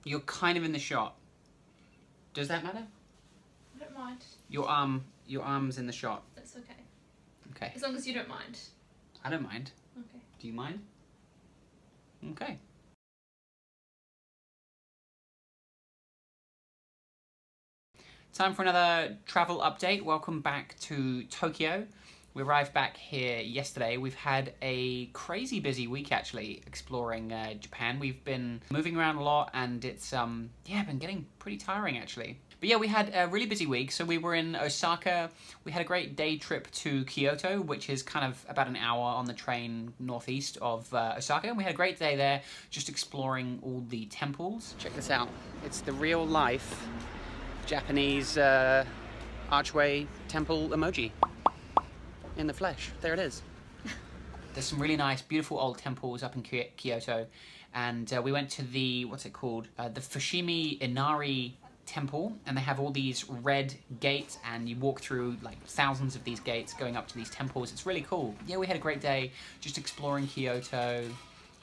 You're kind of in the shot. Does that matter? I don't mind. Your arm's in the shot. That's okay. Okay. As long as you don't mind. I don't mind. Okay. Do you mind? Okay. Time for another travel update. Welcome back to Tokyo. We arrived back here yesterday. We've had a crazy busy week actually exploring Japan. We've been moving around a lot and it's yeah, been getting pretty tiring actually. But yeah, we had a really busy week. So we were in Osaka. We had a great day trip to Kyoto, which is kind of about an hour on the train northeast of Osaka. And we had a great day there just exploring all the temples. Check this out. It's the real life Japanese archway temple emoji in the flesh. There it is. There's some really nice, beautiful old temples up in Kyoto, and we went to the, what's it called? The Fushimi Inari temple, and they have all these red gates, and you walk through like thousands of these gates going up to these temples. It's really cool. Yeah, we had a great day just exploring Kyoto,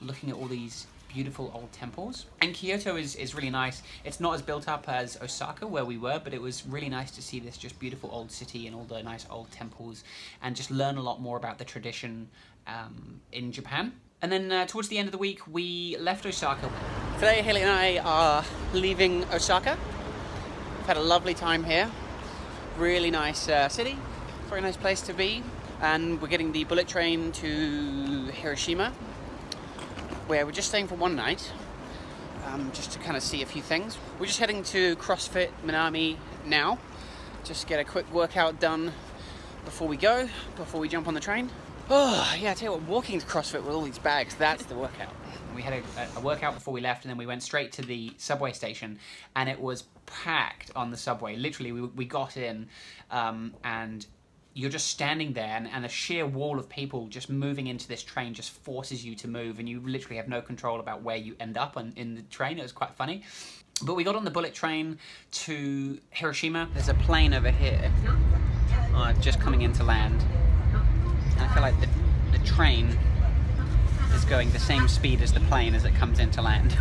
looking at all these beautiful old temples. And Kyoto is really nice. It's not as built up as Osaka where we were, but it was really nice to see this just beautiful old city and all the nice old temples and just learn a lot more about the tradition in Japan. And then towards the end of the week, we left Osaka. Today, Hayley and I are leaving Osaka. We've had a lovely time here. Really nice city, very nice place to be. And we're getting the bullet train to Hiroshima, where we're just staying for one night, just to kind of see a few things. We're just heading to CrossFit Minami now, just get a quick workout done before we go, before we jump on the train. Oh, yeah, I tell you what, walking to CrossFit with all these bags, that's the workout. We had a workout before we left, and then we went straight to the subway station, and it was packed on the subway. Literally, we got in, and you're just standing there, and a sheer wall of people just moving into this train just forces you to move, and you literally have no control about where you end up in the train. It was quite funny. But we got on the bullet train to Hiroshima. There's a plane over here, just coming into land. And I feel like the train is going the same speed as the plane as it comes into land.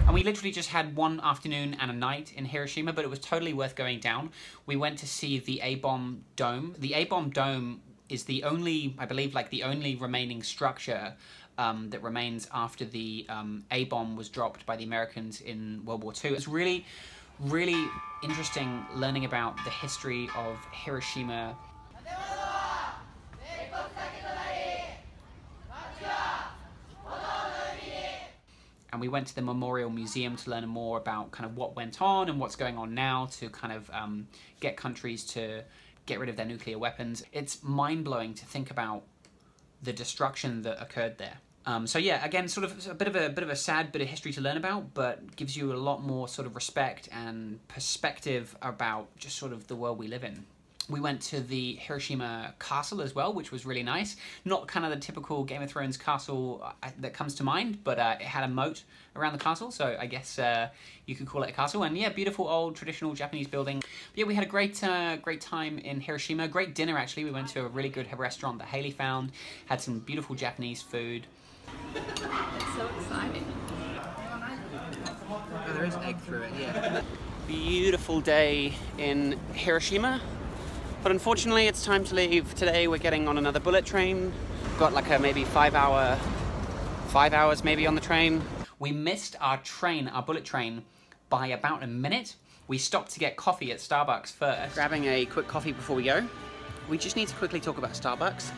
And we literally just had one afternoon and a night in Hiroshima, but it was totally worth going down. We went to see the A-bomb dome. The A-bomb dome is the only, I believe, like the only remaining structure that remains after the A-bomb was dropped by the Americans in World War II. It's really, really interesting learning about the history of Hiroshima. And we went to the Memorial Museum to learn more about kind of what went on and what's going on now to kind of get countries to get rid of their nuclear weapons. It's mind-blowing to think about the destruction that occurred there. So yeah, again, sort of a bit of a sad bit of history to learn about, but gives you a lot more sort of respect and perspective about just sort of the world we live in. We went to the Hiroshima Castle as well, which was really nice. Not kind of the typical Game of Thrones castle that comes to mind, but it had a moat around the castle, so I guess you could call it a castle. And yeah, beautiful old traditional Japanese building. But yeah, we had a great time in Hiroshima. Great dinner, actually. We went to a really good restaurant that Hayley found. Had some beautiful Japanese food. It's so exciting. Oh, there is egg through it, yeah. Beautiful day in Hiroshima. But unfortunately, it's time to leave. Today we're getting on another bullet train. Got like a maybe 5 hours maybe on the train. We missed our train, our bullet train, by about a minute. We stopped to get coffee at Starbucks first. Grabbing a quick coffee before we go. We just need to quickly talk about Starbucks,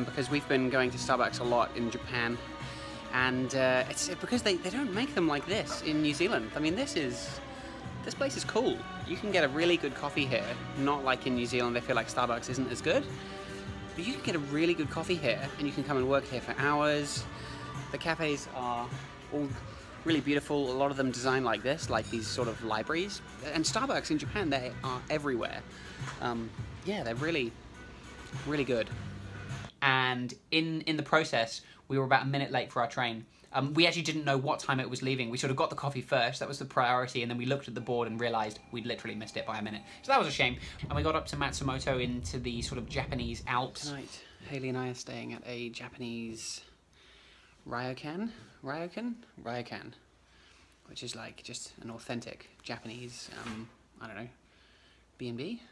because we've been going to Starbucks a lot in Japan. And it's because they don't make them like this in New Zealand. I mean, this place is cool. You can get a really good coffee here. Not like in New Zealand, I feel like Starbucks isn't as good. But you can get a really good coffee here, and you can come and work here for hours. The cafes are all really beautiful. A lot of them designed like this, like these sort of libraries. And Starbucks in Japan, they are everywhere. Yeah, they're really, really good. And in the process, we were about a minute late for our train. We actually didn't know what time it was leaving. We sort of got the coffee first, that was the priority, and then we looked at the board and realised we'd literally missed it by a minute. So that was a shame. And we got up to Matsumoto into the sort of Japanese Alps. Tonight, Hayley and I are staying at a Japanese ryokan. which is like just an authentic Japanese, I don't know, B&B.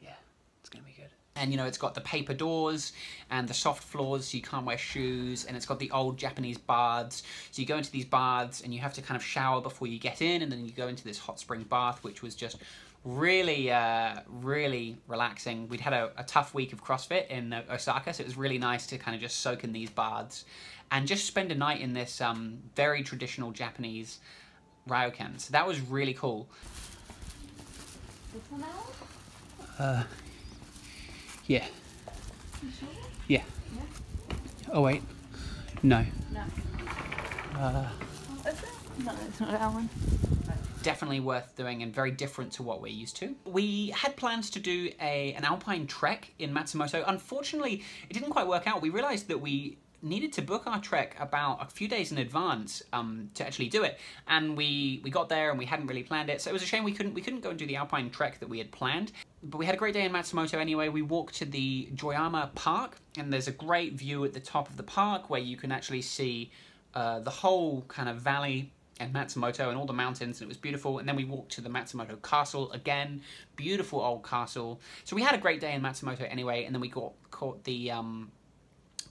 Yeah, it's gonna be good. And you know, it's got the paper doors and the soft floors so you can't wear shoes, and it's got the old Japanese baths. So you go into these baths and you have to kind of shower before you get in, and then you go into this hot spring bath, which was just really, really relaxing. We'd had a tough week of CrossFit in Osaka, so it was really nice to kind of just soak in these baths and just spend a night in this very traditional Japanese ryokan. So that was really cool. This one out? Yeah. You sure? Yeah. Yeah. Oh wait. No. No. Is it? No, it's not that one. Definitely worth doing and very different to what we're used to. We had plans to do an Alpine trek in Matsumoto. Unfortunately, it didn't quite work out. We realized that we needed to book our trek about a few days in advance to actually do it, and we got there and we hadn't really planned it, so it was a shame we couldn't go and do the Alpine trek that we had planned. But we had a great day in Matsumoto anyway. We walked to the Joyama Park, and there's a great view at the top of the park where you can actually see the whole kind of valley and Matsumoto and all the mountains, and it was beautiful. And then we walked to the Matsumoto Castle again, beautiful old castle. So we had a great day in Matsumoto anyway, and then we caught the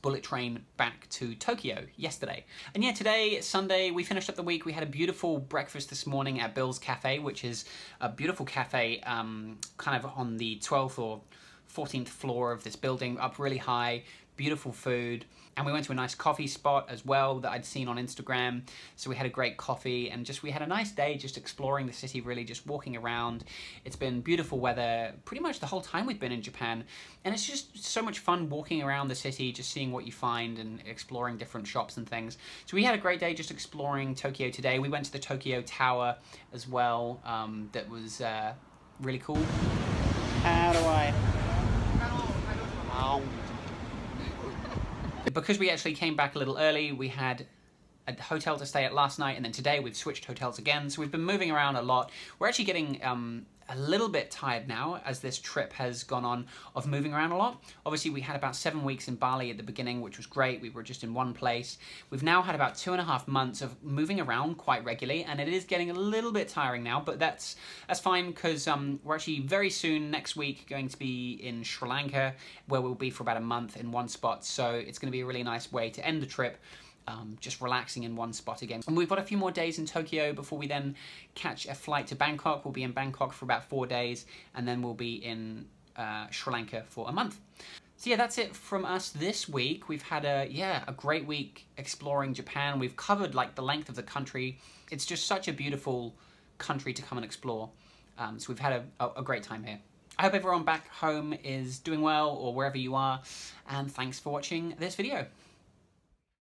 bullet train back to Tokyo yesterday. And yeah, today, Sunday, we finished up the week. We had a beautiful breakfast this morning at Bill's Cafe, which is a beautiful cafe kind of on the 12th or 14th floor of this building, up really high, beautiful food. And we went to a nice coffee spot as well that I'd seen on Instagram. So we had a great coffee, and we had a nice day just exploring the city, really just walking around. It's been beautiful weather pretty much the whole time we've been in Japan. And it's just so much fun walking around the city, just seeing what you find and exploring different shops and things. So we had a great day just exploring Tokyo today. We went to the Tokyo Tower as well. That was really cool. How do I? Because we actually came back a little early, we had a hotel to stay at last night, and then today we've switched hotels again, so we've been moving around a lot. We're actually getting a little bit tired now as this trip has gone on of moving around a lot. Obviously we had about 7 weeks in Bali at the beginning, which was great. We were just in one place. We've now had about 2.5 months of moving around quite regularly, and it is getting a little bit tiring now, but that's fine, because we're actually very soon, next week, going to be in Sri Lanka, where we'll be for about a month in one spot, so it's going to be a really nice way to end the trip. Just relaxing in one spot again. And we've got a few more days in Tokyo before we then catch a flight to Bangkok. We'll be in Bangkok for about 4 days, and then we'll be in Sri Lanka for a month. So yeah, that's it from us this week. We've had a great week exploring Japan. We've covered like the length of the country. It's just such a beautiful country to come and explore. So we've had a great time here. I hope everyone back home is doing well, or wherever you are, and thanks for watching this video.